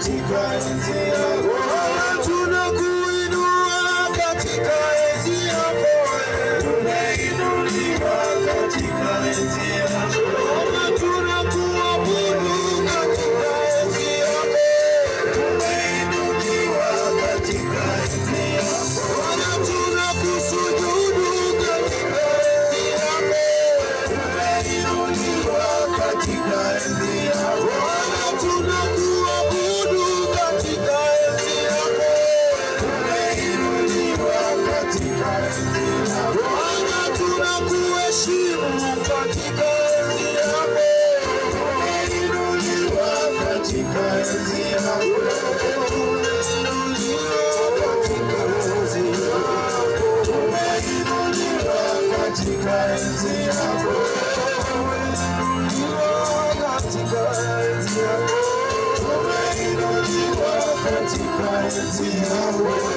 katika enzi yako. Tunakuinua katika enzi yako. Tumeinuliwa katika enzi yako. Tunakuabudu katika enzi yako. Tumeinuliwa katika enzi yako. Tunakusujudu katika enzi yako. Tumeinuliwa katika enzi yako. Tunakuabudu katika enzi yako. Tumeinuliwa katika enzi yako. Tunakuheshimu katika enzi yako. Tumeinuliwa katika enzi yako. Tumeinuliwa katika enzi yako. Tumeinuliwa katika enzi yako.